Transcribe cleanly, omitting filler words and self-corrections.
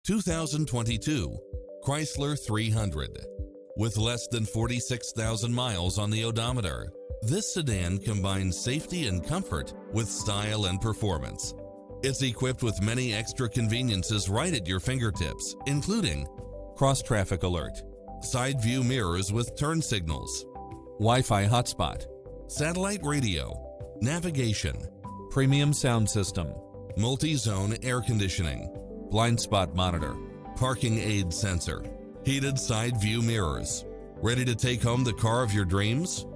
2022 Chrysler 300. With less than 46,000 miles on the odometer, this sedan combines safety and comfort with style and performance. It's equipped with many extra conveniences right at your fingertips, including cross-traffic alert, side view mirrors with turn signals, Wi-Fi hotspot, satellite radio, navigation, premium sound system, multi-zone air conditioning, blind spot monitor, parking aid sensor, heated side view mirrors. Ready to take home the car of your dreams?